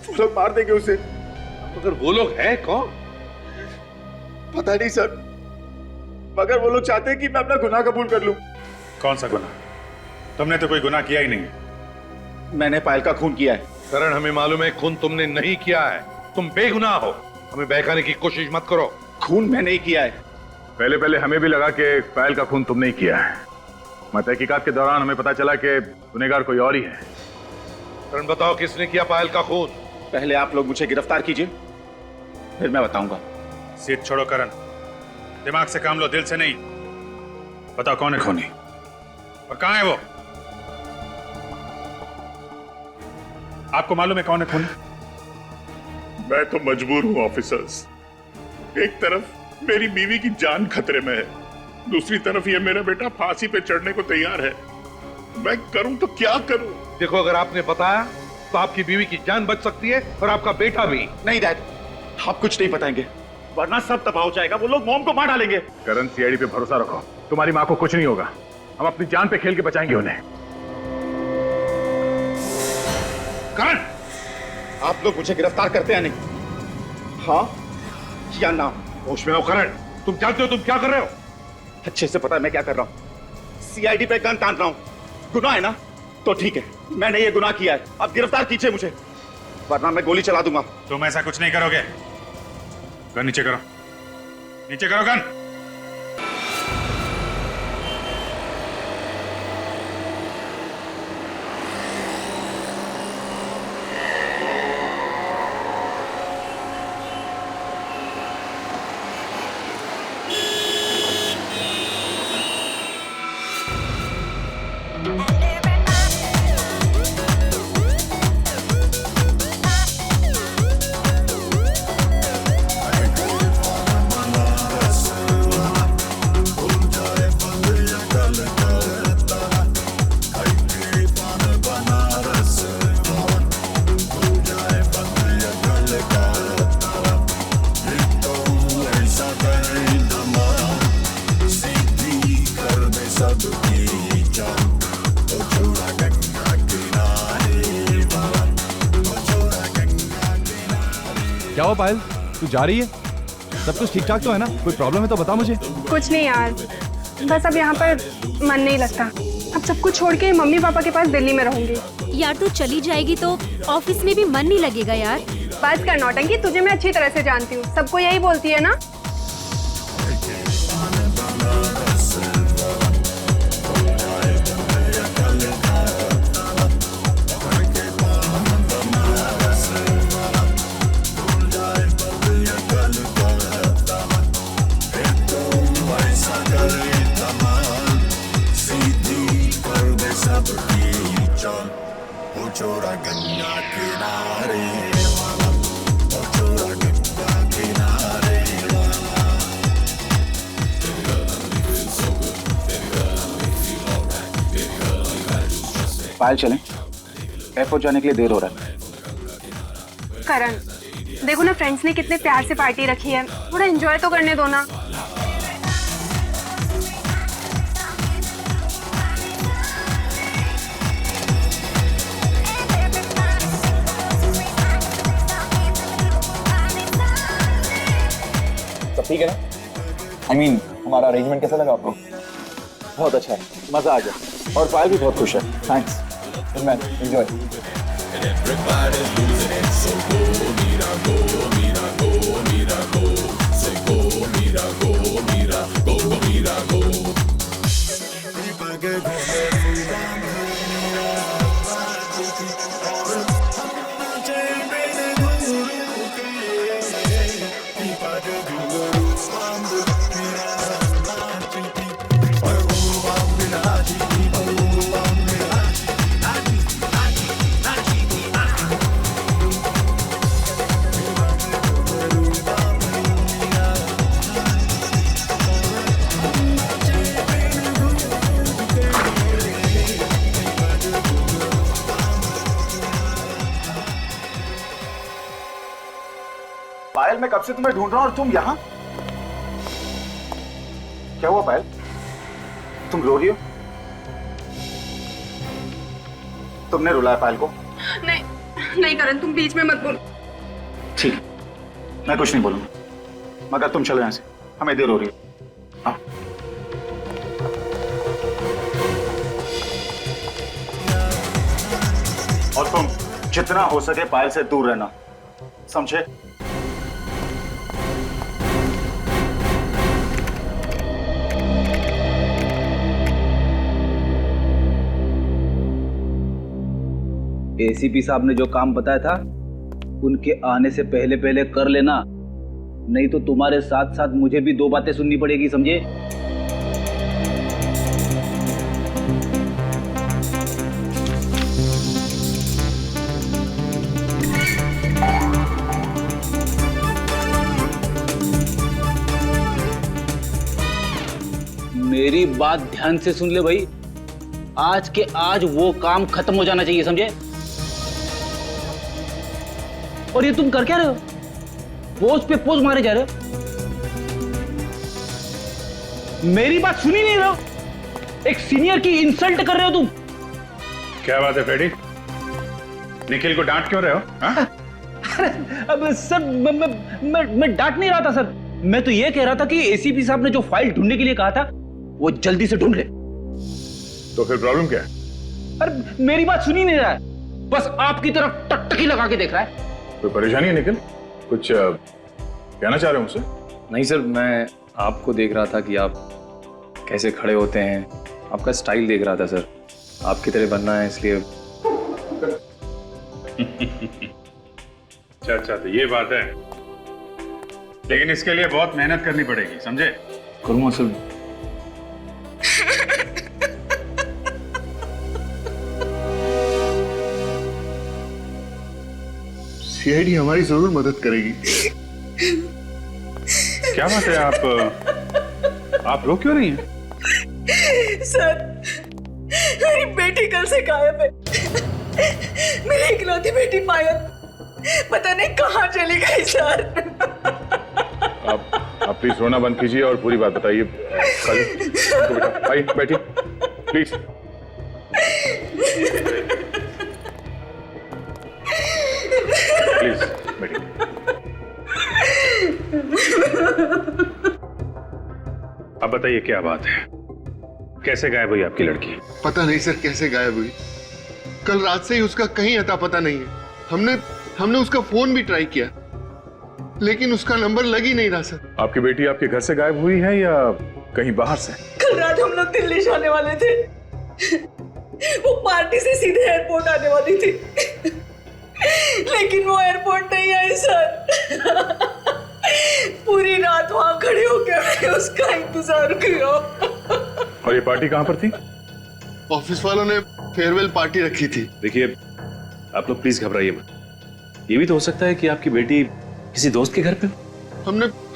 वो लोग मार देंगे उसे। मगर वो लोग हैं कौन? पता नहीं सर, मगर वो लोग चाहते हैं कि मैं अपना गुनाह कबूल कर लूं। कौन सा गुनाह? तुमने तो कोई गुनाह किया ही नहीं। मैंने पायल का खून किया है। करण, हमें मालूम है खून तुमने नहीं किया है, तुम बेगुनाह हो। हमें बहकाने की कोशिश मत करो। खून मैंने ही किया है। पहले पहले हमें भी लगा कि पायल का खून तुमने ही किया है, मगर तहकीकात के दौरान हमें पता चला कि गुनहगार कोई और ही है। करण, बताओ किसने किया पायल का खून? पहले आप लोग मुझे गिरफ्तार कीजिए, फिर मैं बताऊंगा। सीट छोड़ो करण, दिमाग से काम लो, दिल से नहीं। बताओ कौन है खूनी और कहां है वो? आपको मालूम है कौन है खूनी? मैं तो मजबूर हूं ऑफिसर्स। एक तरफ मेरी बीवी की जान खतरे में है, दूसरी तरफ ये मेरा बेटा फांसी पे चढ़ने को तैयार है। मैं करूं तो क्या करूं? देखो, अगर आपने बताया तो आपकी बीवी की जान बच सकती है और आपका बेटा भी। नहीं डैड, आप कुछ नहीं बताएंगे, वरना सब तबाह हो जाएगा। वो लोग मॉम को मार डालेंगे। करण, सीआईडी पे भरोसा रखो, तुम्हारी माँ को कुछ नहीं होगा। हम अपनी जान पे खेल के बचाएंगे उन्हें। करण, आप लोग मुझे गिरफ्तार करते हैं नहीं? हाँ या ना? होश में आओ करण, तुम जानते हो तुम क्या कर रहे हो? अच्छे से पता है मैं क्या कर रहा हूँ। सीआईडी पे गन तान रहा हूँ। गुनाह है ना? तो ठीक है, मैंने ये गुनाह किया है। अब गिरफ्तार कीजिए मुझे, वरना मैं गोली चला दूंगा। तुम ऐसा कुछ नहीं करोगे। गन नीचे करो, नीचे करो गन। क्या हुआ पायल, तू जा रही है? सब कुछ ठीक ठाक तो है ना? कोई प्रॉब्लम है तो बता मुझे। कुछ नहीं यार, बस अब यहाँ पर मन नहीं लगता। अब सब कुछ छोड़ के मम्मी पापा के पास दिल्ली में रहूंगी। यार तू चली जाएगी तो ऑफिस में भी मन नहीं लगेगा यार। बस कर नौटंकी, तुझे मैं अच्छी तरह से जानती हूँ, सबको यही बोलती है ना। पायल चलें, एयरपोर्ट जाने के लिए देर हो रहा है। करण, देखो ना फ्रेंड्स ने कितने प्यार से पार्टी रखी है, थोड़ा एंजॉय तो करने दो ना। सब ठीक है ना? I mean, हमारा अरेंजमेंट कैसा लगा आपको? बहुत अच्छा है, मजा आ गया, और पायल भी बहुत खुश है। Thanks man, enjoy. पायल, मैं कब से तुम्हें ढूंढ रहा हूं और तुम यहाँ? क्या हुआ पायल, तुम रो रही हो? तुमने रुलाया पायल को? नहीं, नहीं करण, तुम बीच में मत बोलो। ठीक है, मैं कुछ नहीं बोलूंगा, मगर तुम चलो यहाँ से, हमें देर हो रही है। आओ। और तुम जितना हो सके पायल से दूर रहना, समझे? एसीपी साहब ने जो काम बताया था उनके आने से पहले पहले कर लेना, नहीं तो तुम्हारे साथ साथ मुझे भी दो बातें सुननी पड़ेगी, समझे? मेरी बात ध्यान से सुन ले भाई, आज के आज वो काम खत्म हो जाना चाहिए, समझे? और ये तुम कर क्या रहे हो? पोज पे पोज मारे जा रहे हो, मेरी बात सुनी नहीं रहे हो, एक सीनियर की इंसल्ट कर रहे हो तुम। क्या बात है फ्रेडी, निखिल को डांट क्यों रहे हो? हाँ? अब सर मैं डांट नहीं रहा था सर, मैं तो ये कह रहा था कि एसीपी साहब ने जो फाइल ढूंढने के लिए कहा था वो जल्दी से ढूंढ ले। तो फिर प्रॉब्लम क्या है? अरे मेरी बात सुनी नहीं रहा है, बस आपकी तरफ टकटकी लगा के देख रहा है। कोई परेशानी है निखिल? कुछ कहना चाह रहे हो मुझसे? नहीं सर, मैं आपको देख रहा था कि आप कैसे खड़े होते हैं, आपका स्टाइल देख रहा था सर, आपकी तरह बनना है इसलिए। अच्छा, तो ये बात है, लेकिन इसके लिए बहुत मेहनत करनी पड़ेगी, समझे? करूँगा सर। सीआईडी हमारी जरूर मदद करेगी। क्या बात है, आप रो क्यों रही हैं? सर, मेरी बेटी कल से गायब है। मेरी इकलौती बेटी पायल पता नहीं कहाँ चली गई सर। आप प्लीज रोना बंद कीजिए और पूरी बात बताइए। बेटा आइए, बैठिए प्लीज। प्लीज बैठिए। अब बताइए क्या बात है, कैसे गायब हुई आपकी लड़की? पता नहीं सर कैसे गायब हुई, कल रात से ही उसका कहीं अता पता नहीं है। हमने उसका फोन भी ट्राई किया लेकिन उसका नंबर लग ही नहीं रहा सर। आपकी बेटी आपके घर से गायब हुई है या कहीं बाहर से? कल रात हम लोग दिल्ली जाने वाले थे, वो पार्टी से सीधे एयरपोर्ट आने वाली थी, लेकिन वो एयरपोर्ट नहीं आई सर। पूरी रात वहां खड़े होकर मैंने उसका इंतजार किया। और ये पार्टी कहाँ पर थी? ऑफिस वालों ने फेयरवेल पार्टी रखी थी। देखिए, आप लोग प्लीज घबराइए मत, ये भी तो हो सकता है कि आपकी बेटी किसी दोस्त के घर पे हो।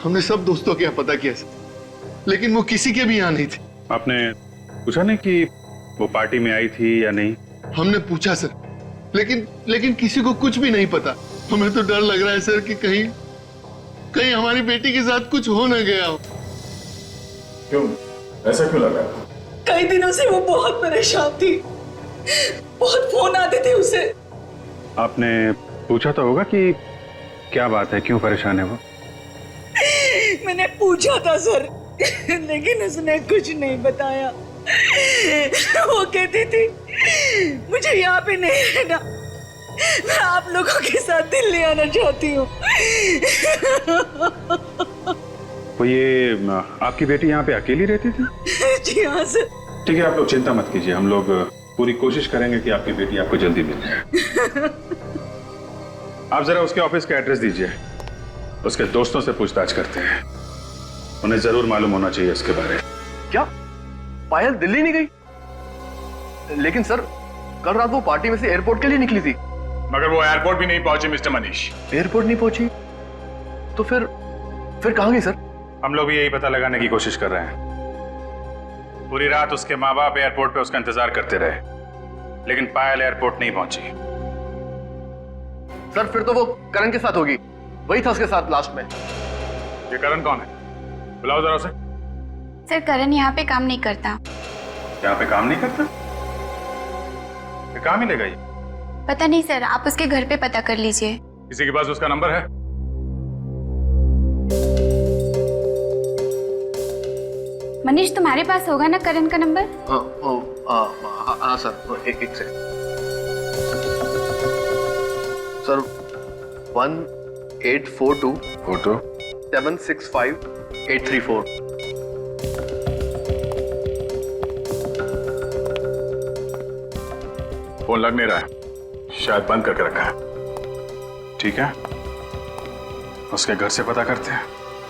हमने सब दोस्तों के यहाँ पता किया सर, लेकिन वो किसी के भी यहाँ नहीं थी। आपने पूछा नहीं कि वो पार्टी में आई थी या नहीं? हमने पूछा सर, लेकिन किसी को कुछ भी नहीं पता। हमें तो डर लग रहा है सर कि कहीं हमारी बेटी के साथ कुछ हो न गया हो। क्यों, ऐसा क्यों लगा? कई दिनों से वो बहुत परेशान थी, बहुत फोन आते थे उसे। आपने पूछा तो होगा कि क्या बात है, क्यों परेशान है वो? मैंने पूछा था सर, लेकिन उसने कुछ नहीं बताया। वो कहती थी मुझे यहाँ पे नहीं रहना, मैं आप लोगों के साथ दिल्ली आना चाहती हूँ। तो ये आपकी बेटी यहाँ पे अकेली रहती थी? जी हाँ सर। ठीक है, आप लोग चिंता मत कीजिए, हम लोग पूरी कोशिश करेंगे कि आपकी बेटी आपको जल्दी मिल जाए। आप जरा उसके ऑफिस का एड्रेस दीजिए, उसके दोस्तों से पूछताछ करते हैं, उन्हें जरूर मालूम होना चाहिए इसके बारे में। क्या पायल दिल्ली नहीं गई? लेकिन सर, कल रात वो पार्टी में से एयरपोर्ट के लिए निकली थी। मगर वो एयरपोर्ट भी नहीं पहुंची मिस्टर मनीष। एयरपोर्ट नहीं पहुंची तो फिर कहाँ गई सर? हम लोग भी यही पता लगाने की कोशिश कर रहे हैं। पूरी रात उसके माँ बाप एयरपोर्ट पे उसका इंतजार करते रहे, लेकिन पायल एयरपोर्ट नहीं पहुंची। सर फिर तो वो करण के साथ होगी, वही था उसके साथ लास्ट में। ये करण कौन है? बुलाओ जरा उसे। सर करण यहाँ पे काम नहीं करता। यहाँ पे काम नहीं करता? कहाँ मिलेगा ये? पता नहीं सर, आप उसके घर पे पता कर लीजिए। किसी के पास उसका नंबर है? मनीष, तुम्हारे पास होगा ना करण का नंबर? हाँ सर, एक सेकंड सर। 1842 765 834। फोन लग नहीं रहा है, शायद बंद करके रखा है। ठीक है, उसके घर से पता करते हैं।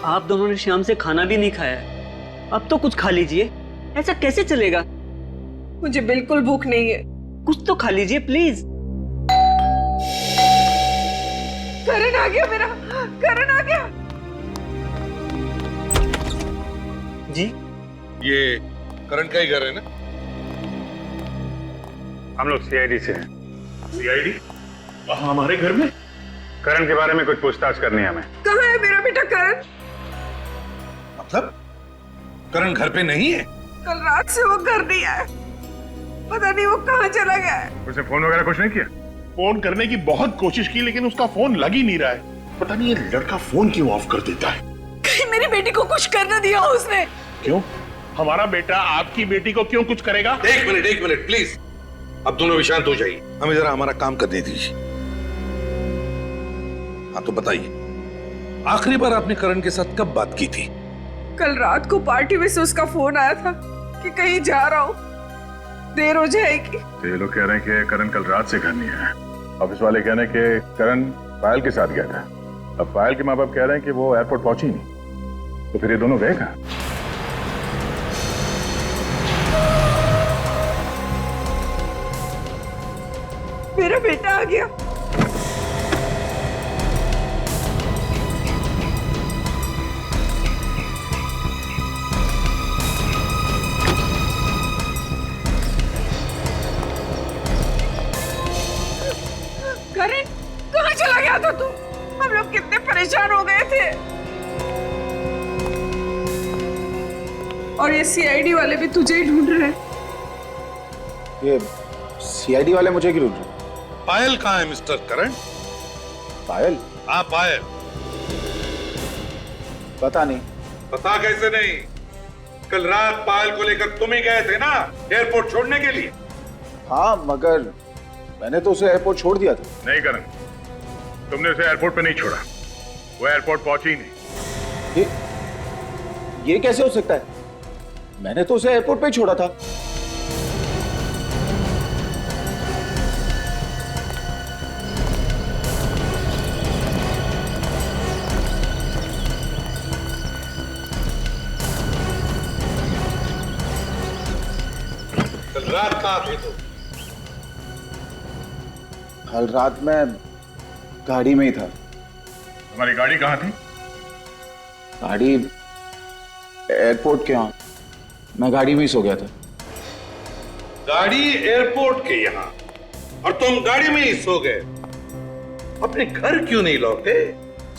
आप दोनों ने शाम से खाना भी नहीं खाया है, अब तो कुछ खा लीजिए। ऐसा कैसे चलेगा? मुझे बिल्कुल भूख नहीं है। कुछ तो खा लीजिए प्लीज। करण आ गया मेरा, करण आ गया। जी, ये करण का ही घर है ना? हम लोग सीआईडी से हैं। सीआईडी? हमारे घर में? करण के बारे में कुछ पूछताछ करनी है हमें। कहाँ है मेरा बेटा करण? मतलब करण घर पे नहीं है? कल रात से वो घर नहीं आया, पता नहीं वो कहाँ चला गया है। उसने फोन वगैरह कुछ नहीं किया? फोन करने की बहुत कोशिश की लेकिन उसका फोन लग ही नहीं रहा है। पता नहीं ये लड़का फोन क्यों ऑफ कर देता है। कहीं मेरी बेटी को कुछ कर न दिया उसने। क्यों? हमारा बेटा आपकी बेटी को क्यों कुछ करेगा? एक मिनट प्लीज, अब दोनों शांत हो जाइए, हमें जरा हमारा काम करने दीजिए। हाँ तो बताइए, आखिरी बार आपने करण के साथ कब बात की थी? कल रात को पार्टी में से उसका फोन आया था कि कहीं जा रहा हूँ, देर हो जाएगी। तो ये लोग कह रहे हैं कि करण कल रात से घर नहीं आया। ऑफिस वाले कह रहे हैं कि करण पायल के साथ गया था। अब पायल के माँ बाप कह रहे हैं कि वो एयरपोर्ट पहुंची नहीं, तो फिर ये दोनों गए कहाँ? मेरा बेटा आ गया। करण, कहाँ चला गया था तू? हम लोग कितने परेशान हो गए थे। और ये सीआईडी वाले भी तुझे ही ढूंढ रहे हैं। ये सीआईडी वाले मुझे क्यों ढूंढ रहे? पायल कहाँ है मिस्टर करण? पायल? हाँ पायल। पता नहीं। पता कैसे नहीं? कल रात पायल को लेकर तुम ही गए थे ना एयरपोर्ट छोड़ने के लिए? हाँ, मगर मैंने तो उसे एयरपोर्ट छोड़ दिया था। नहीं करण, तुमने उसे एयरपोर्ट पे नहीं छोड़ा, वो एयरपोर्ट पहुंची ही नहीं। ये कैसे हो सकता है? मैंने तो उसे एयरपोर्ट पे ही छोड़ा था। कल रात कहाँ थे तुम? कल रात में गाड़ी में ही था। तुम्हारी गाड़ी कहाँ थी? गाड़ी एयरपोर्ट के यहाँ, मैं गाड़ी में ही सो गया था। गाड़ी एयरपोर्ट के यहाँ और तुम गाड़ी में ही सो गए? अपने घर क्यों नहीं लौटे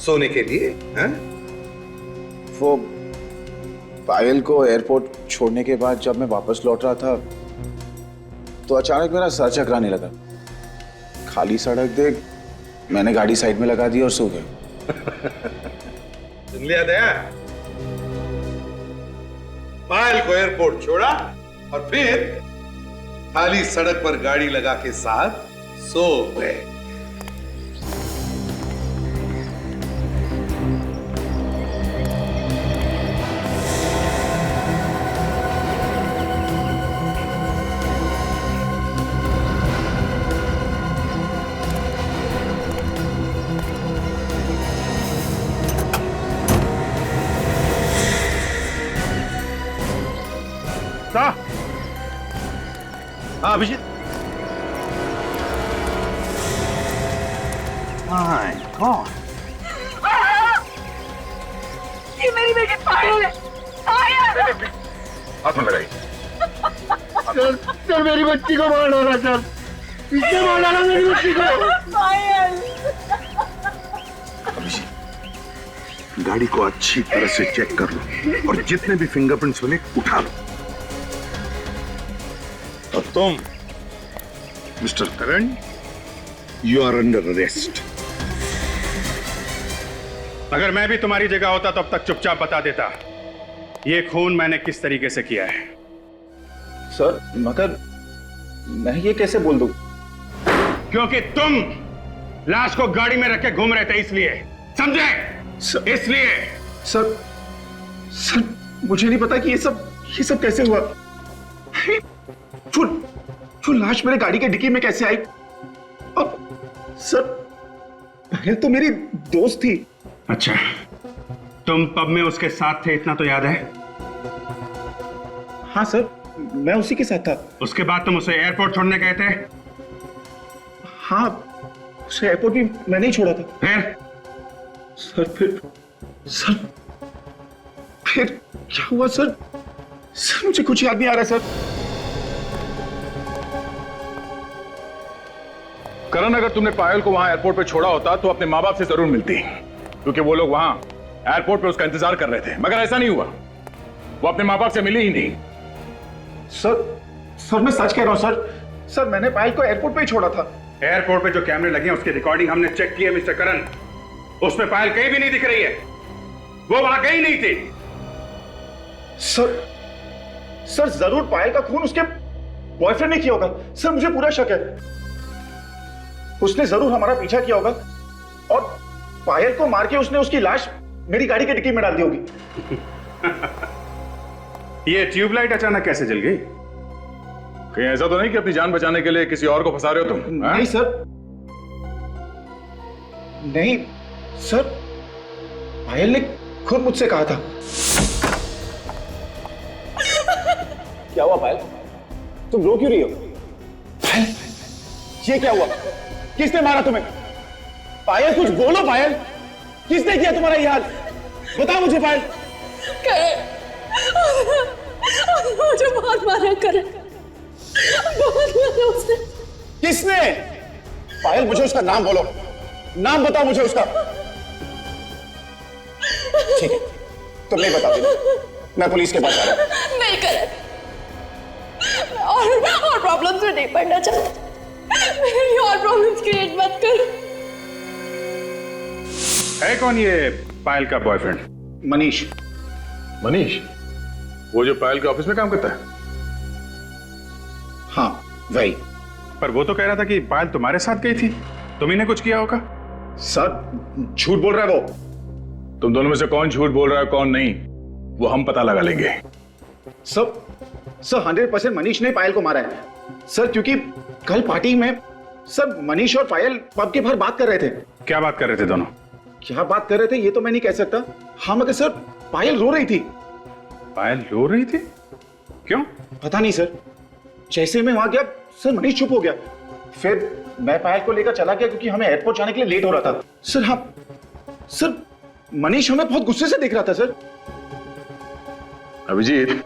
सोने के लिए? हैं? वो पायल को एयरपोर्ट छोड़ने के बाद जब मैं वापस लौट रहा था तो अचानक मेरा सर चकराने लगा। खाली सड़क देख मैंने गाड़ी साइड में लगा दी और सो गया। सुन लिया दया? पायल को एयरपोर्ट छोड़ा और फिर खाली सड़क पर गाड़ी लगा के साथ सो गए। हाँ अभिजीत। माय गॉड, ये मेरी बेटी पायल है। पायल! हाथ में लगाई। सर मेरी बच्ची को मार डाला सर, इसने मार डाला मेरी बच्ची को। पायल! अभिजीत, गाड़ी को अच्छी तरह से चेक कर लो और जितने भी फिंगरप्रिंट्स बने उठा लो। और तुम mister Karan, you are under arrest. अगर मैं भी तुम्हारी जगह होता तो अब तक चुपचाप बता देता ये खून मैंने किस तरीके से किया है। सर मगर मैं ये कैसे बोल दूं? क्योंकि तुम लाश को गाड़ी में रख के घूम रहे थे, इसलिए। समझे? इसलिए। सर सर मुझे नहीं पता कि ये सब कैसे हुआ। वो लाश मेरे गाड़ी के डिक्की में कैसे आई? और सर पायल तो मेरी दोस्त थी। अच्छा, तुम पब में उसके साथ थे, इतना तो याद है? हाँ सर, मैं उसी के साथ था। उसके बाद तुम उसे एयरपोर्ट छोड़ने गए थे? हाँ, उसे एयरपोर्ट भी मैंने ही छोड़ा था। फिर? फिर क्या हुआ सर? सर मुझे कुछ याद नहीं आ रहा सर। करण, अगर तुमने पायल को वहां एयरपोर्ट पे छोड़ा होता तो अपने माँ बाप से जरूर मिलती, क्योंकि वो लोग वहां एयरपोर्ट पे उसका इंतजार कर रहे थे। मगर ऐसा नहीं हुआ, वो अपने माँ बाप से मिली ही नहीं। सर मैं सच कह रहा हूं सर। सर मैंने पायल को एयरपोर्ट पे ही छोड़ा था। एयरपोर्ट पे जो कैमरे लगे हैं उसकी रिकॉर्डिंग हमने चेक की है मिस्टर करण। उसमें पायल कहीं भी नहीं दिख रही है, वो वहां गई नहीं थी। सर जरूर पायल का खून उसके बॉयफ्रेंड ने किया होगा। सर मुझे पूरा शक है, उसने जरूर हमारा पीछा किया होगा और पायल को मार के उसने उसकी लाश मेरी गाड़ी के डिक्की में डाल दी होगी। ये ट्यूबलाइट अचानक कैसे जल गई? कहीं ऐसा तो नहीं कि अपनी जान बचाने के लिए किसी और को फंसा रहे हो तुम? नहीं सर, नहीं सर, पायल ने खुद मुझसे कहा था। क्या हुआ पायल? तुम रो क्यों रही हो? पायल, ये क्या हुआ? किसने मारा तुम्हें? पायल कुछ बोलो पायल, किसने किया तुम्हारा ये हाल? बताओ मुझे पायल। मुझे बहुत मारा करे, बहुत मारा उसने। किसने? पायल मुझे उसका नाम बोलो, नाम बताओ मुझे उसका। ठीक है, तुम नहीं बता देना, मैं पुलिस के पास आ रहा हूं। नहीं करे और प्रॉब्लम्स में नहीं पड़ना चाहता। मेरी और प्रॉब्लम्स क्रिएट मत कर। है कौन ये पायल का बॉयफ्रेंड? मनीष। मनीष? वो जो पायल के ऑफिस में काम करता है? हाँ वही। पर वो तो कह रहा था कि पायल तुम्हारे साथ गई थी, तुम ही ने कुछ किया होगा। सर झूठ बोल रहा है वो। तुम दोनों में से कौन झूठ बोल रहा है कौन नहीं, वो हम पता लगा लेंगे। सर 100% मनीष ने पायल को मारा है सर, क्योंकि कल पार्टी में सर मनीष और पायल पब के बाहर बात कर रहे थे। क्या बात कर रहे थे दोनों? क्या बात कर रहे थे ये तो मैं नहीं कह सकता। हाँ मगर सर पायल रो रही थी। पायल रो रही थी? क्यों? पता नहीं सर, जैसे मैं वहां गया सर मनीष चुप हो गया। फिर मैं पायल को लेकर चला गया क्योंकि हमें एयरपोर्ट जाने के लिए लेट हो रहा था। सर हाँ सर, मनीष हमें बहुत गुस्से से देख रहा था सर। अभिजीत,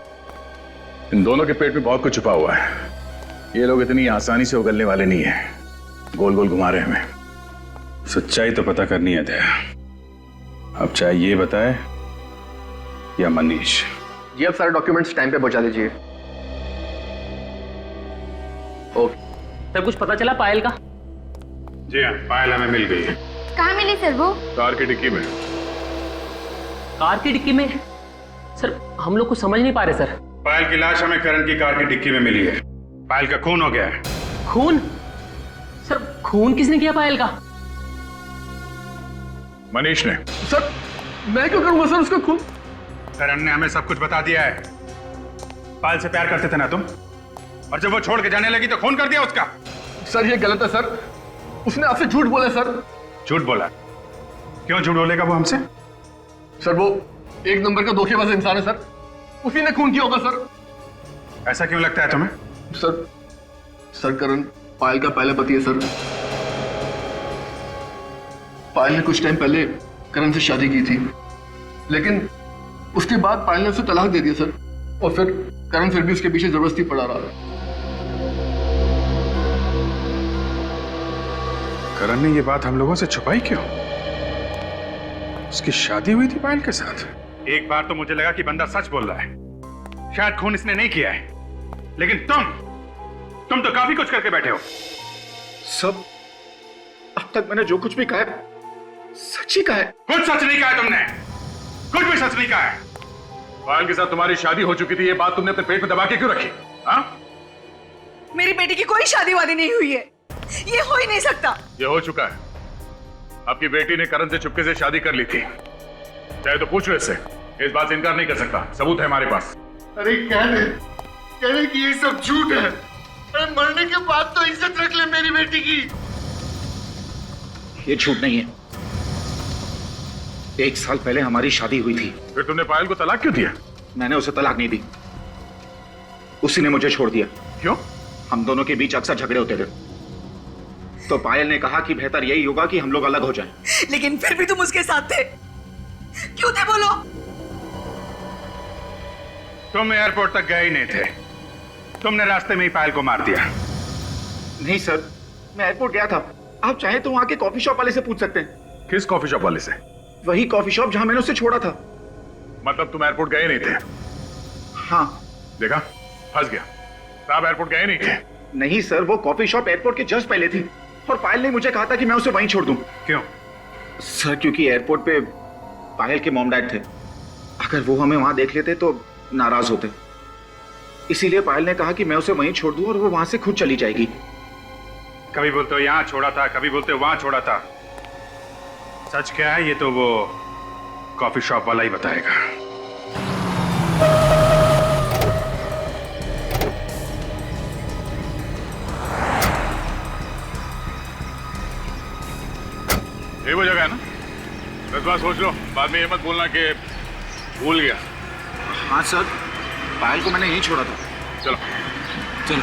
इन दोनों के पेट में बहुत कुछ छुपा हुआ है। ये लोग इतनी आसानी से उगलने वाले नहीं है, गोल गोल घुमा रहे हमें। सच्चाई तो पता करनी है दया। अब चाहे ये बताए या मनीष। जी आप सारे डॉक्यूमेंट्स टाइम पे पहुंचा दीजिए। ओके सर, कुछ पता चला पायल का? जी हाँ, पायल हमें मिल गई है। कहाँ मिली सर वो? कार की डिक्की में। कार की डिक्की में? सर हम लोग कुछ समझ नहीं पा रहे सर। पायल की लाश हमें करण की कार की डिक्की में मिली है। पायल का खून हो गया है। खून? सर खून किसने किया पायल का? मनीष ने। सर मैं क्यों करूंगा सर उसका खून? करण ने हमें सब कुछ बता दिया है। पायल से प्यार करते थे ना तुम, और जब वो छोड़ के जाने लगी तो खून कर दिया उसका। सर ये गलत है सर, उसने आपसे झूठ बोला सर। झूठ बोला? क्यों झूठ बोलेगा वो हमसे? सर वो एक नंबर का धोखेबाज इंसान है सर, उसी ने खून किया होगा सर। ऐसा क्यों लगता है तुम्हें? सर करण पायल का पहला पति है सर। पायल ने कुछ टाइम पहले करण से शादी की थी, लेकिन उसके बाद पायल ने उसे तलाक दे दिया सर, और फिर करण फिर भी उसके पीछे जबरदस्ती पड़ा रहा। करण ने ये बात हम लोगों से छुपाई क्यों? उसकी शादी हुई थी पायल के साथ। एक बार तो मुझे लगा कि बंदा सच बोल रहा है, शायद खून इसने नहीं किया है, लेकिन तुम तो काफी कुछ करके बैठे हो। तक मैंने जो कुछ भी कहा है सच ही कहा है। कुछ सच नहीं कहा है तुमने, कुछ भी सच नहीं कहा है। पायल के साथ तुम्हारी शादी हो चुकी थी, ये बात तुमने अपने पेट में दबा के क्यों रखी? हाँ? मेरी बेटी की कोई शादी वादी नहीं हुई है, ये हो ही नहीं सकता। ये हो चुका है। आपकी बेटी ने करण से चुपके से शादी कर ली थी, चाहे तो पूछ लो इससे, इस बात से इनकार नहीं कर सकता, सबूत है हमारे पास। अरे कह रहे कि ये सब झूठ है। अरे मरने के बाद तो इज्जत रख ले मेरी बेटी की। ये झूठ नहीं है। 1 साल पहले हमारी शादी हुई थी। फिर तुमने पायल को तलाक क्यों दिया? मैंने उसे तलाक नहीं दी, उसी ने मुझे छोड़ दिया। क्यों? हम दोनों के बीच अक्सर झगड़े होते थे, तो पायल ने कहा कि बेहतर यही होगा कि हम लोग अलग हो जाएं। लेकिन फिर भी तुम उसके साथ थे, क्यों थे बोलो? तुम एयरपोर्ट तक गए ही नहीं थे, तुमने रास्ते में ही पायल को मार दिया। नहीं सर, मैं एयरपोर्ट गया था। आप चाहे तो वहां के कॉफी शॉप वाले से पूछ सकते हैं। किस कॉफी शॉप वाले से? वही कॉफी शॉप जहां मैंने उसे छोड़ा था। मतलब तुम एयरपोर्ट गए नहीं थे? हाँ। देखा, फंस गया। आप एयरपोर्ट गए नहीं थे? नहीं सर, वो कॉफी शॉप एयरपोर्ट के जस्ट पहले थी और पायल ने मुझे कहा था कि मैं उसे वहीं छोड़ दूं। क्यों? सर क्योंकि एयरपोर्ट पे पायल के मॉम डैड थे, अगर वो हमें वहां देख लेते तो नाराज होते, इसीलिए पायल ने कहा कि मैं उसे वहीं छोड़ दूं और वो वहां से खुद चली जाएगी। कभी बोलते हो यहां छोड़ा था, कभी बोलते हो वहां छोड़ा था। सच क्या है ये तो वो कॉफी शॉप वाला ही बताएगा। ये वो जगह है ना? 10 बार सोच लो, बाद में ये मत बोलना कि भूल गया। हाँ सर, पायल को मैंने यहीं छोड़ा था। चलो चलो।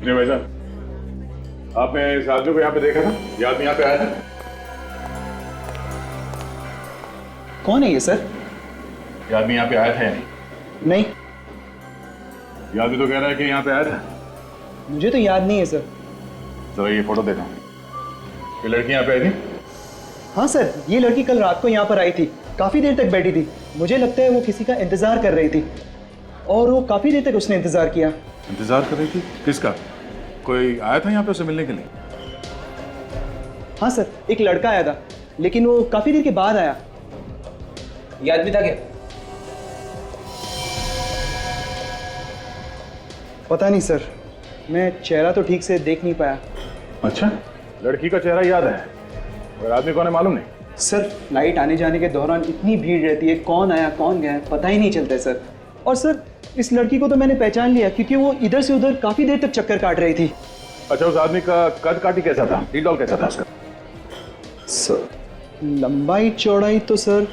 नहीं भाई साहब, आपने इस आदमी को यहाँ पे देखा था? ये आदमी यहाँ पे आया था? कौन है ये सर? ये आदमी यहाँ पे आया था या नहीं? नहीं, ये आदमी तो कह रहा है कि यहाँ पे आया था। मुझे तो याद नहीं है सर। तो ये फोटो देखा, ये लड़की यहाँ पे आई थी? हाँ सर, ये लड़की कल रात को यहाँ पर आई थी, काफी देर तक बैठी थी। मुझे लगता है वो किसी का इंतजार कर रही थी और वो काफी देर तक उसने इंतजार किया। इंतजार कर रही थी? किसका? कोई आया था यहाँ पे उसे मिलने के लिए? हाँ सर, एक लड़का आया था, लेकिन वो काफी देर के बाद आया। ये आदमी था क्या? पता नहीं सर, मैं चेहरा तो ठीक से देख नहीं पाया। अच्छा, लड़की का चेहरा याद है और आदमी कौन है मालूम नहीं? सर, फ्लाइट आने जाने के दौरान इतनी भीड़ रहती है, कौन आया कौन गया पता ही नहीं चलता है सर। और सर, इस लड़की को तो मैंने पहचान लिया क्योंकि वो इधर से उधर काफी देर तक चक्कर काट रही थी। अच्छा, उस आदमी का कद काठी कैसा था? ढील डॉल कैसा था उसका? सर, लंबाई चौड़ाई तो सर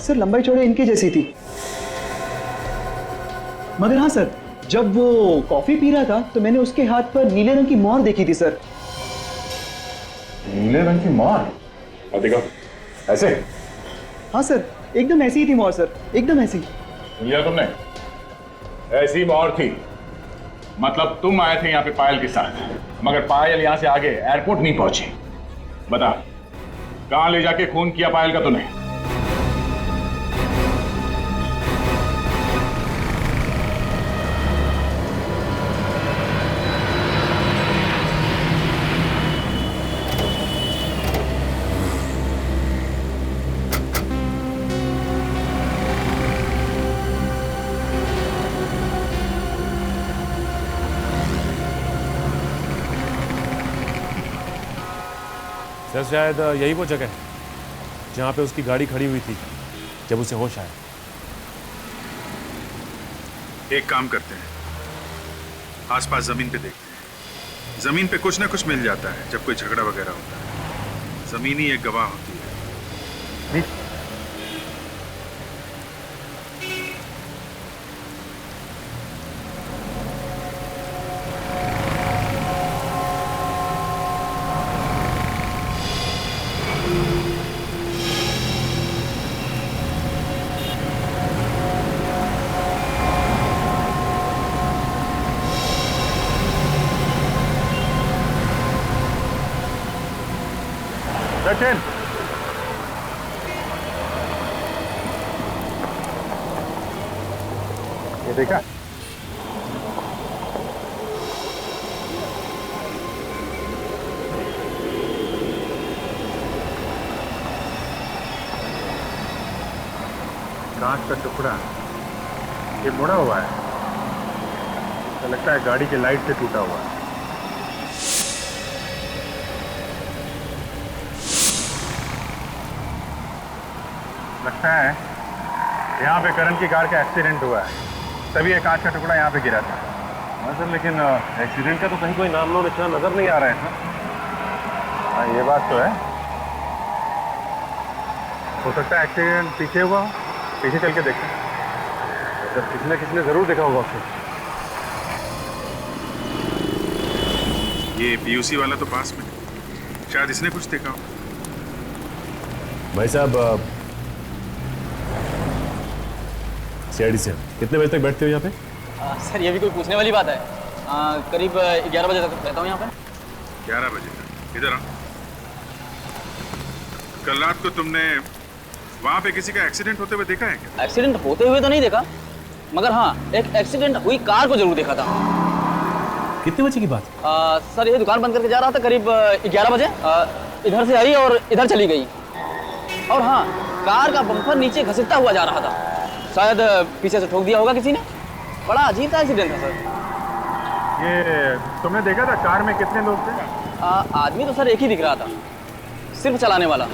लंबाई चौड़ाई इनकी जैसी थी, मगर हाँ सर, जब वो कॉफी पी रहा था तो मैंने उसके हाथ पर नीले रंग की मोहर देखी थी सर। नीले रंग की मोहर? देखो ऐसे? हाँ सर, एकदम ऐसी ही थी मोहर सर, एकदम ऐसी। लिया तुमने? ऐसी मोहर थी, मतलब तुम आए थे यहाँ पे पायल के साथ, मगर पायल यहाँ से आगे एयरपोर्ट नहीं पहुंची। बता, कहाँ ले जाके खून किया पायल का तूने? सर, शायद यही वो जगह है जहाँ पे उसकी गाड़ी खड़ी हुई थी जब उसे होश आया। एक काम करते हैं, आसपास जमीन पे देखते हैं। जमीन पे कुछ ना कुछ मिल जाता है जब कोई झगड़ा वगैरह होता है। जमीन ही एक गवाह होती है। सचिन, देखा? कांच का टुकड़ा ये मुड़ा हुआ है, तो लगता है गाड़ी की लाइट से टूटा हुआ है। लगता है यहाँ पे करण की कार का एक्सीडेंट हुआ है, तभी ये कांच का टुकड़ा यहाँ पे गिरा था। हाँ सर, लेकिन एक्सीडेंट का तो कहीं कोई नाम नो निशान नजर नहीं आ रहा है सर। हाँ ये बात तो है, हो सकता है एक्सीडेंट पीछे हुआ हो, पीछे चल के देखें। जब किसने जरूर देखा होगा उसे। ये पीयूसी वाला तो पास में, शायद इसने कुछ देखा हो। भाई साहब, सीआईडी से कितने बजे तक बैठते हो यहाँ पे? सर ये भी कोई पूछने वाली बात है। करीब 11 बजे तक रहता हूँ यहाँ पे। 11 बजे तक? इधर आ। कल रात को तुमने वहाँ पे किसी का एक्सीडेंट होते हुए देखा है क्या? एक्सीडेंट होते हुए तो नहीं देखा, मगर हाँ एक एक्सीडेंट हुई कार को जरूर देखा था। कितने बजे की बात? सर ये दुकान बंद करके जा रहा था करीब 11 बजे। इधर से आई और इधर चली गई। और हाँ, कार का बम्पर नीचे घसीटता हुआ जा रहा था, शायद पीछे से ठोक दिया होगा किसी ने। बड़ा अजीब सा एक्सीडेंट था सर। ये तुमने देखा था कार में कितने लोग थे? आदमी तो सर एक ही दिख रहा था, सिर्फ चलाने वाला।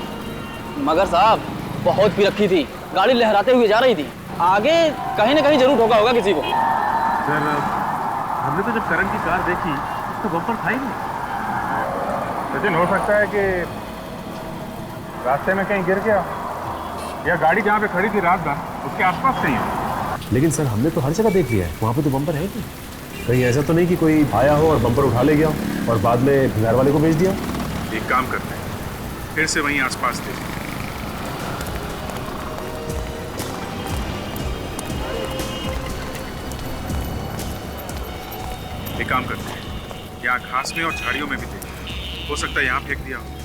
मगर साहब बहुत पी रखी थी, गाड़ी लहराते हुए जा रही थी, आगे कहीं ना कहीं जरूर ठोका होगा किसी को। सर हमने तो जब करण की कार देखी तो बम्पर था ही नहीं। सचिन, हो सकता है कि रास्ते में कहीं गिर गया, या गाड़ी जहाँ पे खड़ी थी रात भर उसके आसपास कहीं है। लेकिन सर हमने तो हर जगह देख लिया है, वहाँ पे तो बम्पर है ही। कहीं ऐसा तो नहीं कि कोई आया हो और बम्पर उठा ले गया और बाद में भंगार वाले को बेच दिया? एक काम करते हैं, फिर से वहीं आसपास देखें। एक काम करते हैं, यहाँ घास में और झाड़ियों में भी देखें, हो सकता है यहाँ फेंक दिया हो।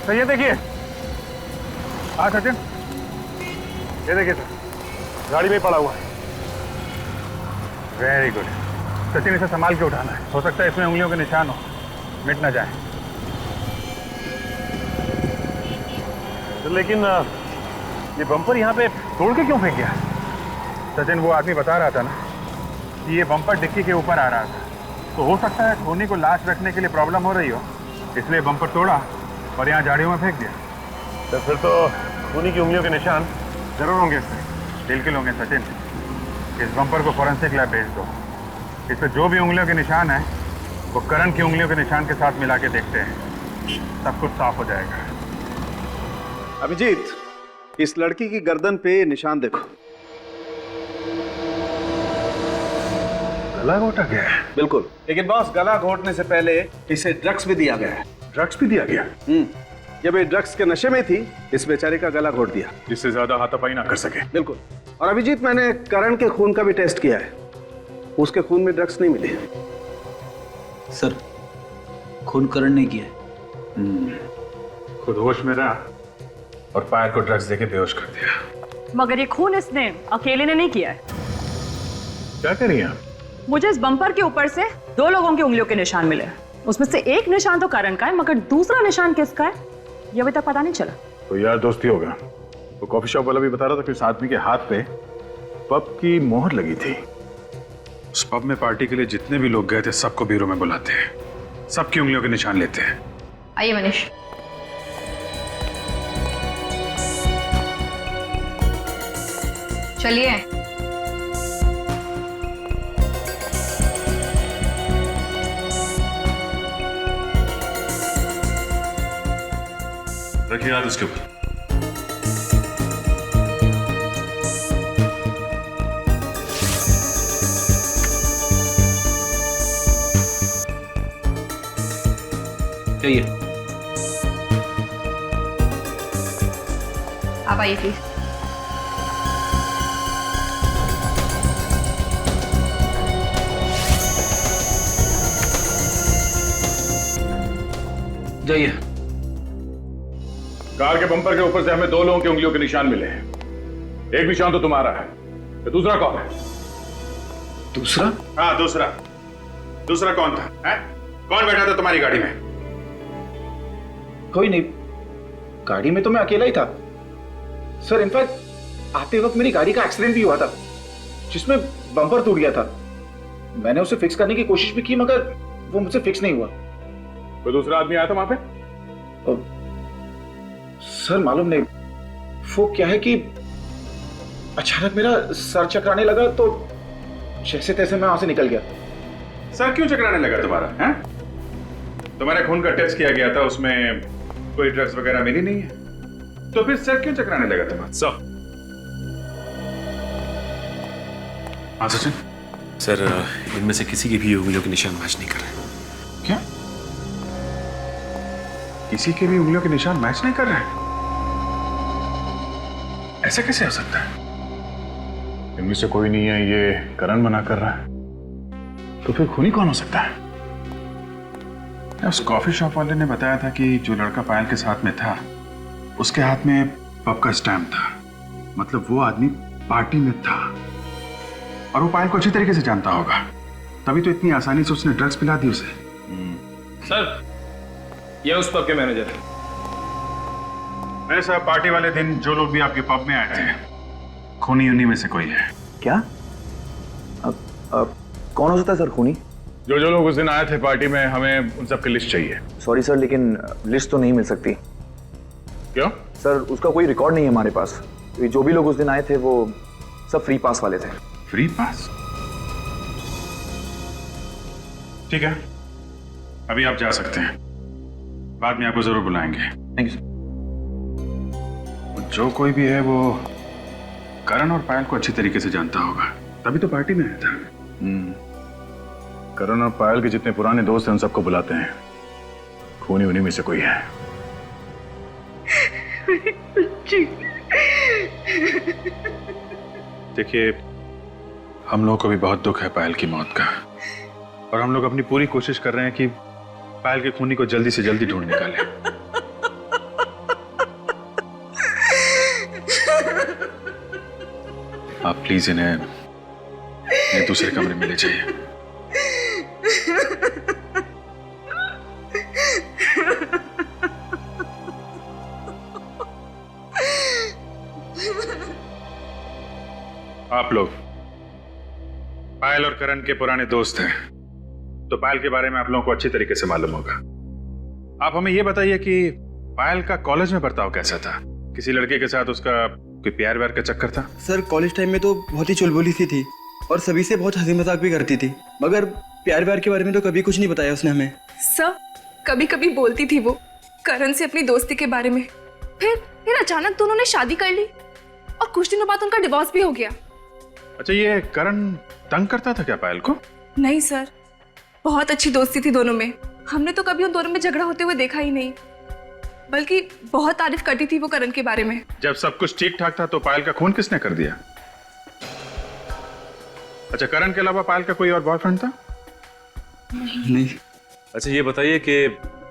सर ये देखिए। हाँ सचिन, ये देखिए सर, गाड़ी में पड़ा हुआ है। वेरी गुड सचिन, इसे संभाल के उठाना है, हो सकता है इसमें उंगलियों के निशान हो, मिट ना जाए। तो लेकिन ये बम्पर यहाँ पे तोड़ के क्यों फेंक गया? सचिन, वो आदमी बता रहा था ना कि ये बम्पर डिक्की के ऊपर आ रहा था, तो हो सकता है धोनी को लाश रखने के लिए प्रॉब्लम हो रही हो, इसलिए बम्पर तोड़ा और यहाँ झाड़ियों में फेंक दिया। तो फिर तो धोनी की उंगलियों के निशान जरूर होंगे इसमें, बिल्कुल होंगे सचिन। इस बम्पर को फॉरेंसिक लैब भेज दो, इस पर जो भी उंगलियों के निशान हैं वो करण की उंगलियों के निशान के साथ मिला के देखते हैं, सब कुछ साफ हो जाएगा। अभिजीत, इस लड़की की गर्दन पे निशान देखो। गला घोटा गया है? बिल्कुल, लेकिन बॉस गला घोटने से पहले इसे ड्रग्स भी दिया गया है। ड्रग्स भी दिया गया? जब ये ड्रग्स के नशे में थी, इस बेचारे का गला घोट दिया, जिससे ज्यादा हाथापाई ना कर सके। बिल्कुल। और अभिजीत, मैंने करण के खून का भी टेस्ट किया है, उसके खून में ड्रग्स नहीं मिले। सर, खून करण ने किया है। खुद होश में रहा और पायल को ड्रग्स देके बेहोश कर दिया। मगर ये खून इसने अकेले ने नहीं किया है। क्या करिए आप? मुझे इस बम्पर के ऊपर से 2 लोगों की उंगलियों के निशान मिले, उसमें से एक निशान तो करण का है, मगर दूसरा निशान किसका है ये अभी तक पता नहीं चला। तो यार दोस्ती होगा। वो कॉफी शॉप वाला भी बता रहा था कि उस आदमी के हाथ पे पब की मोहर लगी थी। उस पब में पार्टी के लिए जितने भी लोग गए थे सबको ब्यूरो में बुलाते हैं, सबकी उंगलियों के निशान लेते हैं। आइए मनीष। चलिए। रखिए हाथ उसके ऊपर। चाहिए। आप आइए प्लीज। जाइए। कार के बम्पर के ऊपर से हमें 2 लोगों की उंगलियों के निशान मिले हैं। एक निशान तो तुम्हारा है, तो दूसरा कौन है? दूसरा? हाँ दूसरा। दूसरा कौन था? है? कौन बैठा था तुम्हारी गाड़ी में? कोई नहीं, गाड़ी में तो मैं अकेला ही था सर। इनफैक्ट आते वक्त मेरी गाड़ी का एक्सीडेंट भी हुआ था जिसमें बम्पर टूट गया था। मैंने उसे फिक्स करने की कोशिश भी की मगर वो मुझसे फिक्स नहीं हुआ। कोई दूसरा आदमी आया था वहां पे? सर मालूम नहीं, वो क्या है कि अचानक मेरा सर चकराने लगा तो जैसे तैसे मैं वहां से निकल गया। सर क्यों चकराने लगा तुम्हारा? हैं? तुम्हारे खून का टेस्ट किया गया था, उसमें कोई ड्रग्स वगैरह मिली नहीं है, तो फिर सर क्यों चकराने लगा तुम्हारा? सर। हाँ सचिन। सर इनमें से किसी की भी उंगलियों के निशान मैच नहीं कर रहे। क्या? किसी के भी उंगलियों के निशान मैच नहीं कर रहे? ऐसे कैसे हो सकता है? इनमें से कोई नहीं है, ये करण मना कर रहा है, तो फिर खूनी कौन हो सकता है? उस कॉफी शॉप वाले ने बताया था कि जो लड़का पायल के साथ में था उसके हाथ में पब का स्टैम्प था, मतलब वो आदमी पार्टी में था और वो पायल को अच्छी तरीके से जानता होगा, तभी तो इतनी आसानी से उसने ड्रग्स पिला दी उसे। सर ये उस पब के मैनेजर है। नहीं साहब, पार्टी वाले दिन जो लोग भी आपके पब में आए थे खूनी उन्हीं में से कोई है। क्या? कौन हो सकता है सर खूनी? जो लोग उस दिन आए थे पार्टी में, हमें उन सब की लिस्ट चाहिए। सॉरी सर, लेकिन लिस्ट तो नहीं मिल सकती। क्यों? सर उसका कोई रिकॉर्ड नहीं है हमारे पास। जो भी लोग उस दिन आए थे वो सब फ्री पास वाले थे। Free pass? ठीक है, अभी आप जा सकते हैं, बाद में आपको जरूर बुलाएंगे। Thank you sir. जो कोई भी है वो करण और पायल को अच्छी तरीके से जानता होगा, तभी तो पार्टी में आया था। करण और पायल के जितने पुराने दोस्त हैं उन सबको बुलाते हैं, खूनी उन्हीं में से कोई है। देखिए, हम लोगों को भी बहुत दुख है पायल की मौत का, और हम लोग अपनी पूरी कोशिश कर रहे हैं कि पायल के खूनी को जल्दी से जल्दी ढूंढ निकालें। आप प्लीज इन्हें दूसरे कमरे में ले जाइए। आप लोग पायल और करण के पुराने दोस्त हैं, तो पायल के बारे में आप लोगों को अच्छी तरीके से मालूम होगा। आप हमें यह बताइए कि पायल का कॉलेज में बर्ताव कैसा था? किसी लड़के के साथ उसका कोई प्यार व्यार का चक्कर था? सर कॉलेज टाइम में तो बहुत ही चुलबुली सी थी और सभी से बहुत हंसी मजाक भी करती थी, मगर प्यार व्यार के बारे में तो कभी कुछ नहीं बताया उसने हमें। सर कभी कभी बोलती थी वो करण से अपनी दोस्ती के बारे में, फिर अचानक दोनों ने शादी कर ली और कुछ दिनों बाद उनका डिवोर्स भी हो गया। अच्छा, ये करण तंग करता था क्या पायल को? नहीं सर, बहुत अच्छी दोस्ती थी दोनों में। हमने तो कभी उन दोनों में झगड़ा होते हुए देखा ही नहीं, बल्कि बहुत तारीफ करती थी वो करण के बारे में। जब सब कुछ ठीक ठाक था तो पायल का खून किसने कर दिया? अच्छा, करण के अलावा पायल का कोई और बॉयफ्रेंड था? नहीं। अच्छा ये बताइए कि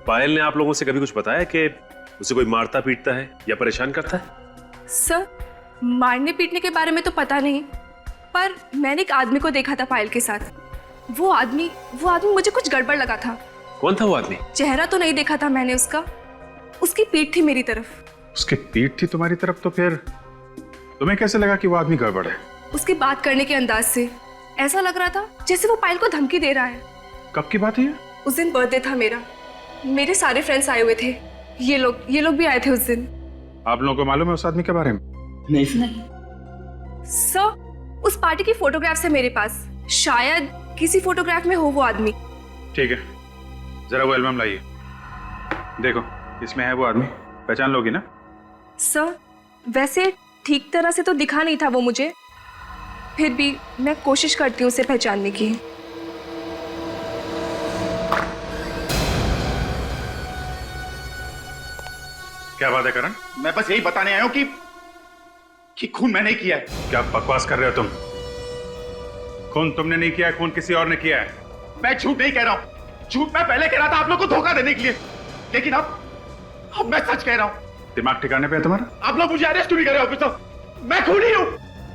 पायल ने आप लोगों से कभी कुछ बताया कि उसे कोई मारता पीटता है या परेशान करता है? सर मारने पीटने के बारे में तो पता नहीं, पर मैंने एक आदमी को देखा था पायल के साथ। वो आदमी मुझे कुछ गड़बड़ लगा था। कौन था वो आदमी? चेहरा तो नहीं देखा था मैंने उसका, उसकी पीठ थी मेरी तरफ। उसकी पीठ थी तुम्हारी तरफ? तो फिर तुम्हें कैसे लगा कि वो आदमी गड़बड़ है? उसकी बात करने के अंदाज से ऐसा लग रहा था जैसे वो पायल को धमकी दे रहा है। कब की बात है ये? उस दिन बर्थडे था मेरा, मेरे सारे फ्रेंड्स आए हुए थे, ये लोग भी आए थे उस दिन। आप लोगों को मालूम है उस आदमी के बारे में? नहीं सर, उस पार्टी की फोटोग्राफ्स है मेरे पास, शायद किसी फोटोग्राफ में हो वो आदमी। ठीक है, जरा वो एल्बम लाइए, देखो इसमें है वो आदमी, पहचान लोगी ना? सर वैसे ठीक तरह से तो दिखा नहीं था वो मुझे, फिर भी मैं कोशिश करती हूँ उसे पहचानने की। क्या बात है करण? मैं बस यही बताने आया हूं कि खून मैंने किया है। क्या बकवास कर रहे हो तुम? खून तुमने नहीं किया है, खून किसी और ने किया है। मैं झूठ नहीं कह रहा हूं। झूठ मैं पहले कह रहा था आप लोग को धोखा देने के लिए, लेकिन अब मैं सच कह रहा हूं। दिमाग ठिकाने पे है तुम्हारा? आप लोग मुझे अरेस्ट क्यों नहीं कर रहे ऑफिसर? मैं खूनी हूं,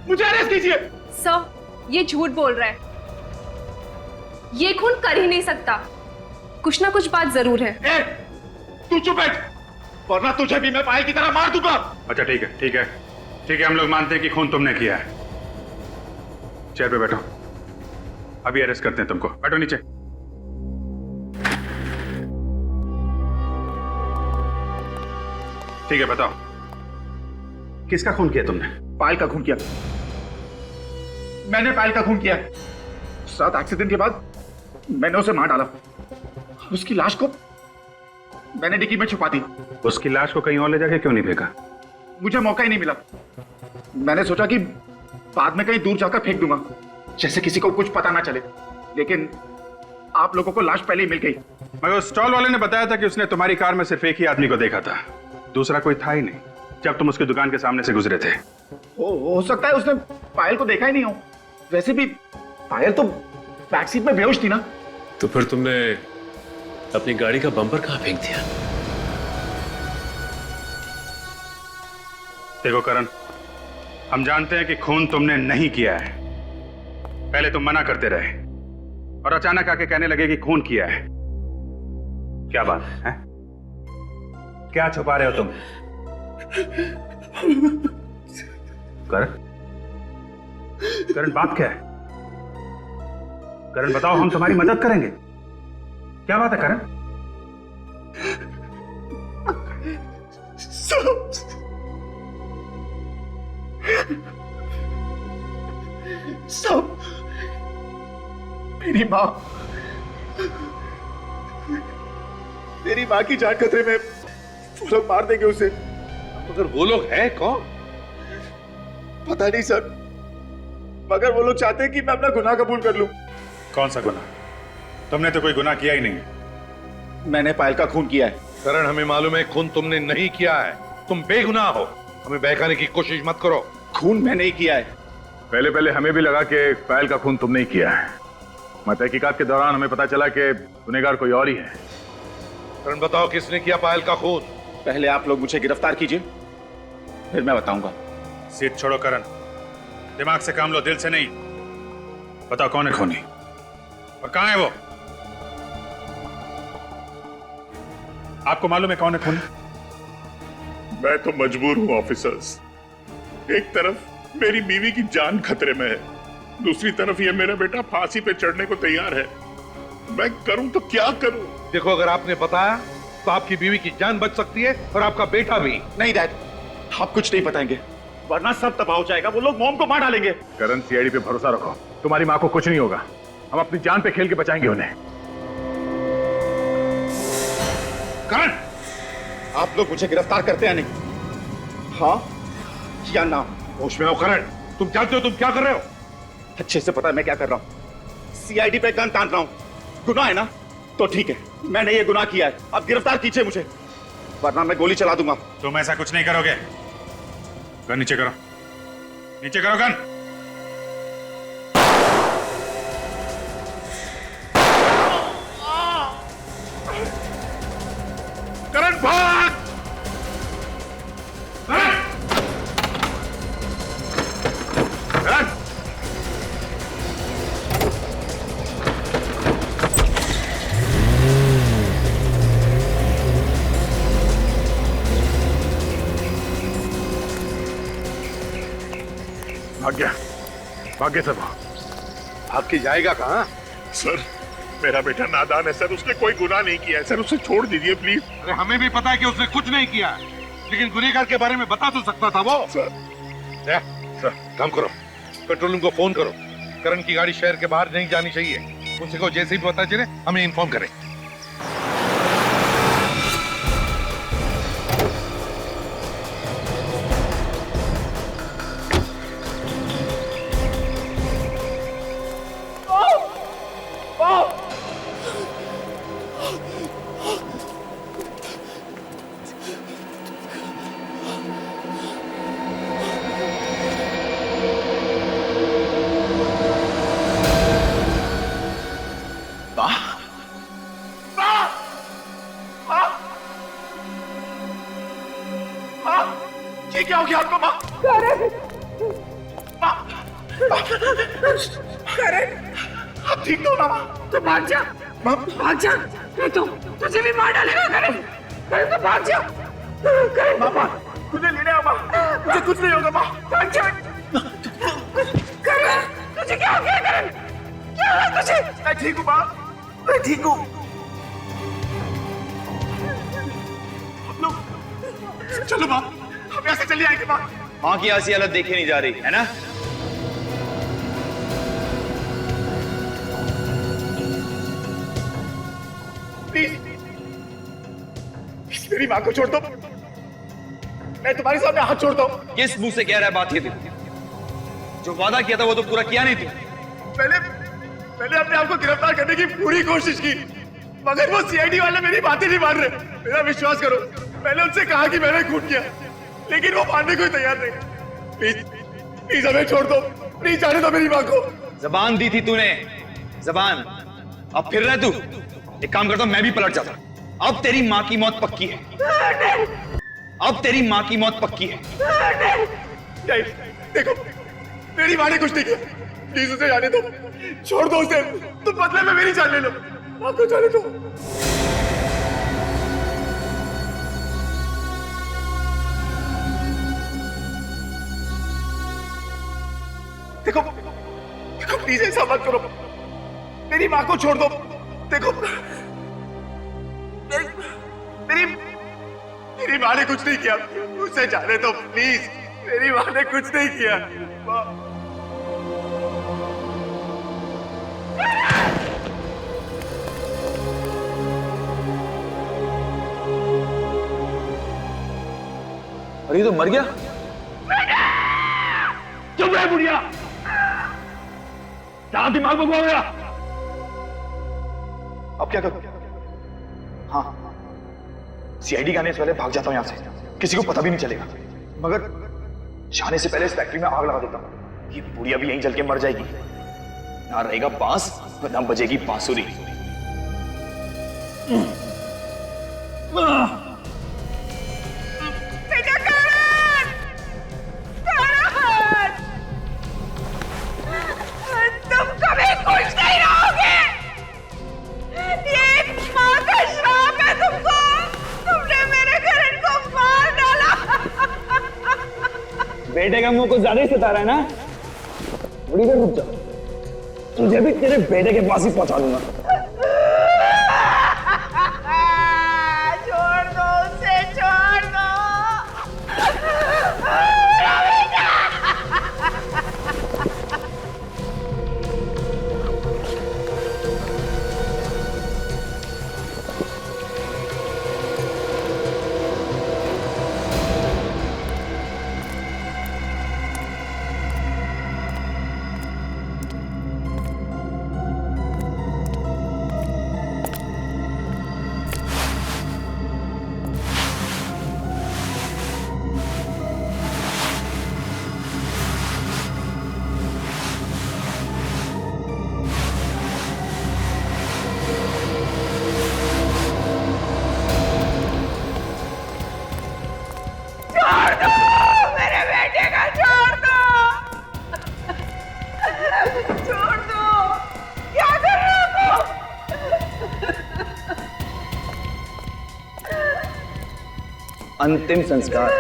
मुझे अरेस्ट कीजिए। सर, ये झूठ बोल रहा है। ये खून कर ही नहीं सकता। कुछ ना कुछ बात जरूर है। तू चुप बैठ, वरना तुझे भी मैं पायल की तरह मार दूंगा। अच्छा ठीक है, ठीक है, ठीक है, हम लोग मानते हैं कि खून तुमने किया है। चेयर पे बैठो, अभी अरेस्ट करते हैं तुमको। बैठो नीचे। ठीक है, बताओ किसका खून किया तुमने? पायल का खून किया। मैंने पायल का खून किया। साथ एक्सीडेंट के बाद मैंने उसे मार डाला। उसकी लाश को मैंने डिक्की में छुपा दी। उसकी लाश को कहीं और ले जाके क्यों नहीं फेंका? मुझे मौका ही नहीं मिला। मैंने सोचा कि बाद में कहीं दूर जाकर फेंक दूंगा, जैसे किसी को कुछ पता ना चले, लेकिन आप लोगों को लाश पहले ही मिल गई। मगर स्टॉल वाले ने बताया था कि उसने तुम्हारी कार में सिर्फ एक ही आदमी को देखा था, दूसरा कोई था ही नहीं जब तुम उसकी दुकान के सामने से गुजरे थे। हो सकता है उसने पायल को देखा ही नहीं हो। वैसे भी पायल तो बैक सीट में बेहोश थी ना। तो फिर तुमने अपनी गाड़ी का बम्पर कहां फेंक दिया? देखो करण, हम जानते हैं कि खून तुमने नहीं किया है। पहले तुम मना करते रहे और अचानक आके कहने लगे कि खून किया है। क्या बात है? क्या छुपा रहे हो तुम? करण, करण बात क्या है? करण बताओ, हम तुम्हारी मदद करेंगे। क्या बात है करण? सब मेरी माँ की जान खतरे में। वो लोग मार देंगे उसे। मगर वो लोग हैं कौन? पता नहीं सर, मगर वो लोग चाहते हैं कि मैं अपना गुनाह कबूल कर लूं। कौन सा गुनाह? तुमने तो कोई गुनाह किया ही नहीं। मैंने पायल का खून किया है। करण, हमें मालूम है खून तुमने नहीं किया है। तुम बेगुनाह हो। हमें बहकाने की कोशिश मत करो। खून मैंने ही किया है। पहले पहले हमें भी लगा कि पायल का खून तुमने ही किया है, मगर तहकीकात के दौरान हमें पता चला कि गुनहगार कोई और ही है। करण बताओ, किसने किया पायल का खून? पहले आप लोग मुझे गिरफ्तार कीजिए, फिर मैं बताऊंगा। सीट छोड़ो करण, दिमाग से काम लो, दिल से नहीं। बताओ कौन है खूनी और कहां है वो? आपको मालूम है कौन है खूनी? मैं तो मजबूर हूं ऑफिसर्स। एक तरफ मेरी बीवी की जान खतरे में है, दूसरी तरफ ये मेरा बेटा फांसी पे चढ़ने को तैयार है। मैं करूं तो क्या करूं? देखो, अगर आपने बताया तो आपकी बीवी की जान बच सकती है और आपका बेटा भी। नहीं डैड, आप कुछ नहीं बताएंगे, वरना सब तबाह हो जाएगा। वो लोग मॉम को मार डालेंगे। करण, सीआईडी पे भरोसा रखो, तुम्हारी माँ को कुछ नहीं होगा। हम अपनी जान पे खेल के बचाएंगे उन्हें। करण, आप लोग मुझे गिरफ्तार करते हैं नहीं? हाँ या ना? होश में आओ करण, तुम जानते हो तुम क्या कर रहे हो? अच्छे से पता है मैं क्या कर रहा हूँ। सीआईडी पे गन तान रहा हूँ। गुनाह है ना? तो ठीक है, मैंने ये गुनाह किया है। अब गिरफ्तार कीजिए मुझे, वरना मैं गोली चला दूंगा। तुम ऐसा कुछ नहीं करोगे। गन नीचे करो, नीचे करो गन। करण भाग! भाग्य सब आपकी जाएगा कहाँ? सर, मेरा बेटा नादान है सर, उसने कोई गुनाह नहीं किया है सर, उसे छोड़ दीजिए प्लीज। अरे हमें भी पता है कि उसने कुछ नहीं किया, लेकिन गुनहगार के बारे में बता तो सकता था वो। सर, काम करो, कंट्रोल रूम को फोन करो। करण की गाड़ी शहर के बाहर नहीं जानी चाहिए। उनसे को जैसे भी पता चले हमें इन्फॉर्म करें। ये क्या हो गया आपको माँ? करण, आप ठीक तो हो ना माँ? तो भाग जा, भाग जा, नहीं तो तुझे भी मार डालेगा करण। करण तो भाग जा, करण। माँ मुझे लेने आओ माँ, मुझे कुछ नहीं होगा माँ। भाग जा। करण, तुझे क्या हो गया करण? क्या हुआ तुझे? मैं ठीक हूँ माँ, मैं ठीक हूँ। चलो माँ, हम यहाँ से चलिए आएंगे माँ। माँ की ऐसी हालत देखी नहीं जा रही है ना? प्लीज मेरी माँ को छोड़ दो, मैं तुम्हारे सामने हाथ छोड़ता हूँ। किस मुंह से कह रहा है बात ये तू? जो वादा किया था वो तो पूरा किया नहीं तू। मैंने अपने आप को गिरफ्तार करने की पूरी कोशिश की, मगर वो सीआईडी वाले मेरी बातें नहीं मान रहे। मेरा विश्वास करो, मैंने उनसे कहा कि मैंने खून किया, लेकिन वो मानने को ही तैयार नहीं। प्लीज प्लीज हमें छोड़ दो, प्लीज जाने दो मेरी माँ को। जबान दी थी तूने, जबान। अब फिर रहे तू। एक काम करता हूं, मैं भी पलट जाता। अब तेरी माँ की मौत पक्की है। अब तेरी माँ की मौत पक्की है। नहीं, देखो मेरी माँ ने कुछ नहीं किया, प्लीज उसे जाने दो, छोड़ दो उसे। तुम बदले में मेरी जान ले लो, माँ को जाने दो। देखो देखो प्लीज ऐसा मत करो, मेरी माँ को छोड़ दो। देखो मेरी माँ ने कुछ नहीं किया, उसे जाने दो प्लीज। मेरी माँ ने कुछ नहीं किया। अरे ये तो मर गया। चुप रहे बुढ़िया, क्या दिमाग में घुमा गया? अब क्या करूं? हाँ, सीआईडी के आने से पहले भाग जाता हूं यहां से, किसी को पता भी नहीं चलेगा। मगर जाने से पहले इस फैक्ट्री में आग लगा देता हूं, ये बुढ़िया भी यहीं जल के मर जाएगी। ना रहेगा बांस, ना बजेगी बांसुरी। बेटा करण, करण, तुम कभी खुश नहीं रहोगे। ये माँ का श्राप है तुमको। तुमने मेरे करण को मार डाला। बेटे का मुंह कुछ ज्यादा ही सता रहा है ना? थोड़ी देर रुक जा, तुझे भी तेरे बेटे के पास ही पहुंचा दूंगा। छोड़ दो उसे, छोड़ दो। छोड़ दो मेरे बेटे का, छोड़ दो, छोड़ दो। क्या कर रहे हो? अंतिम संस्कार,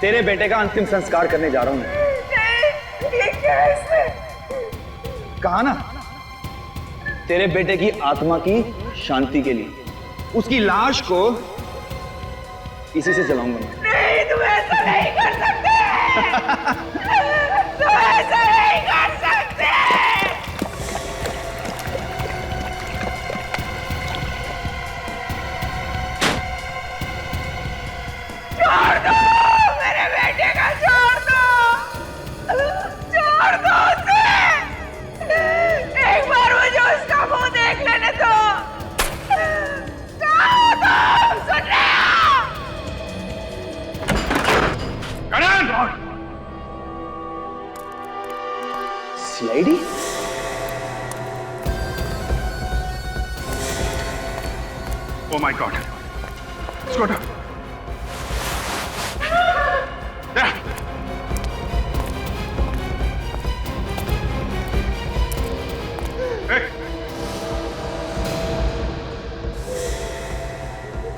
तेरे बेटे का अंतिम संस्कार करने जा रहा हूं मैं। नहीं, ये कैसे? कहा ना, तेरे बेटे की आत्मा की शांति के लिए उसकी लाश को इसी से जलाऊंगा मैं। नहीं, तुम ऐसा नहीं कर सकते। तुम ऐसा नहीं कर सकते। छोड़ दो मेरे बेटे का, छोड़ दो, छोड़ दो उसे। एक बार मुझे उसका मुंह देख लेने दो। कहाँ हो तुम? सुन रहे हो? CID? Oh my God, scooter.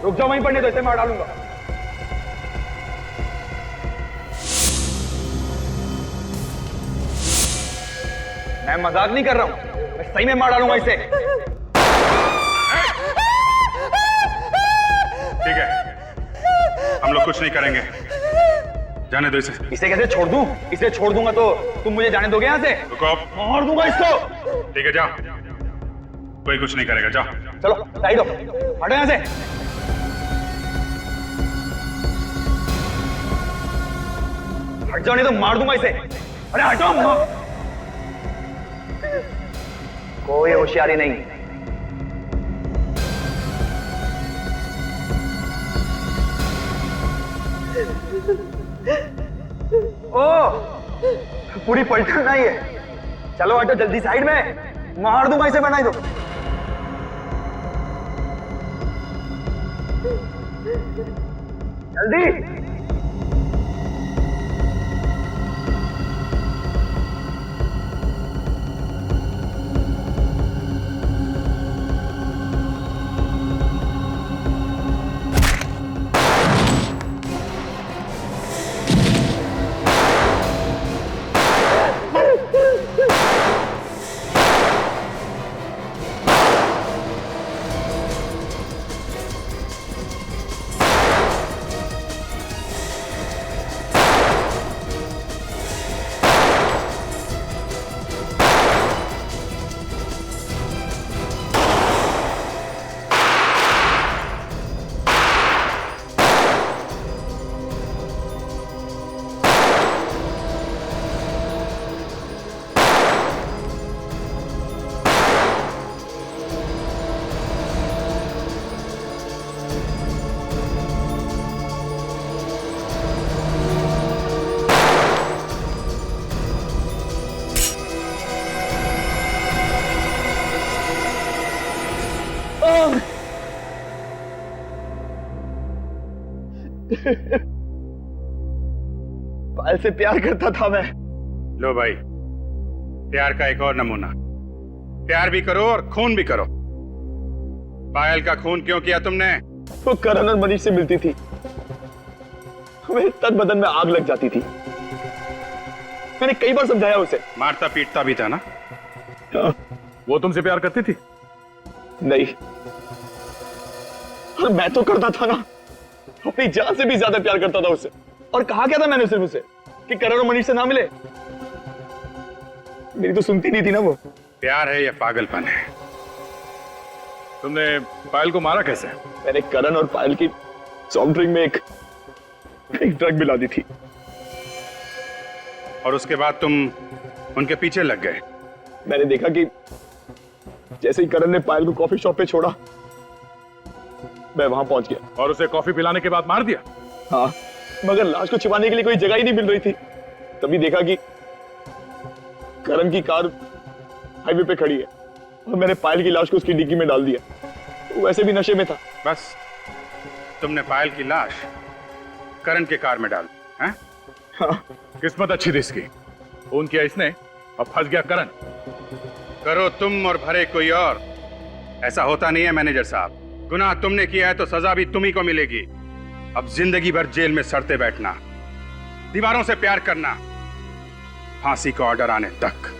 रुक जाओ वहीं पर, नहीं तो इसे मार डालूंगा। मैं मजाक नहीं कर रहा हूं, मैं सही में मार डालूंगा इसे। ठीक है, हम लोग कुछ नहीं करेंगे, जाने दो इसे। इसे कैसे छोड़ दूं? इसे छोड़ दूंगा तो तुम मुझे जाने दोगे यहाँ से? रुको, मार दूंगा इसको। ठीक है, जाओ, कोई कुछ नहीं करेगा, जाओ। चलो साइड हो, हटो यहाँ से। हट जाओ नहीं तो मार दूंगा इसे। अरे हटो। कोई होशियारी नहीं। ओ, पूरी पलटन नहीं है। चलो हटो जल्दी साइड में, मार दूंगा इसे, बनाई दो। जल्दी। पायल से प्यार करता था मैं। लो भाई, प्यार का एक और नमूना। प्यार भी करो और खून भी करो। पायल का खून क्यों किया तुमने? वो करण और मनीष से मिलती थी, हमें तन बदन में आग लग जाती थी। मैंने कई बार समझाया उसे। मारता पीटता भी था ना? वो तुमसे प्यार करती थी? नहीं, और मैं तो करता था ना, अपनी जान से भी ज्यादा प्यार करता था उससे। और कहा क्या था मैंने सिर्फ उसे कि करण और मनीष से ना मिले। मेरी तो सुनती नहीं थी ना वो। प्यार है या पागलपन है? तुमने पायल को मारा कैसे? मैंने करण और पायल की सॉफ्ट ड्रिंक में एक ड्रग मिला दी थी। और उसके बाद तुम उनके पीछे लग गए? मैंने देखा कि जैसे ही करण ने पायल को कॉफी शॉप पे छोड़ा, मैं वहां पहुंच गया। और उसे कॉफी पिलाने के बाद मार दिया? हाँ, मगर लाश को छिपाने के लिए कोई जगह ही नहीं मिल रही थी। तभी देखा कि करण की कार हाईवे पे खड़ी है और मैंने पायल की लाश को उसकी डिक्की में डाल दिया। वो वैसे भी नशे में था। बस तुमने पायल की लाश करण के कार में डाल दी? हाँ। किस्मत अच्छी थी इसकी, खून किया इसने और फंस गया करण। करो तुम और भरे कोई और, ऐसा होता नहीं है मैनेजर साहब। गुनाह तुमने किया है तो सजा भी तुम्ही को मिलेगी। अब जिंदगी भर जेल में सड़ते बैठना, दीवारों से प्यार करना, फांसी का ऑर्डर आने तक।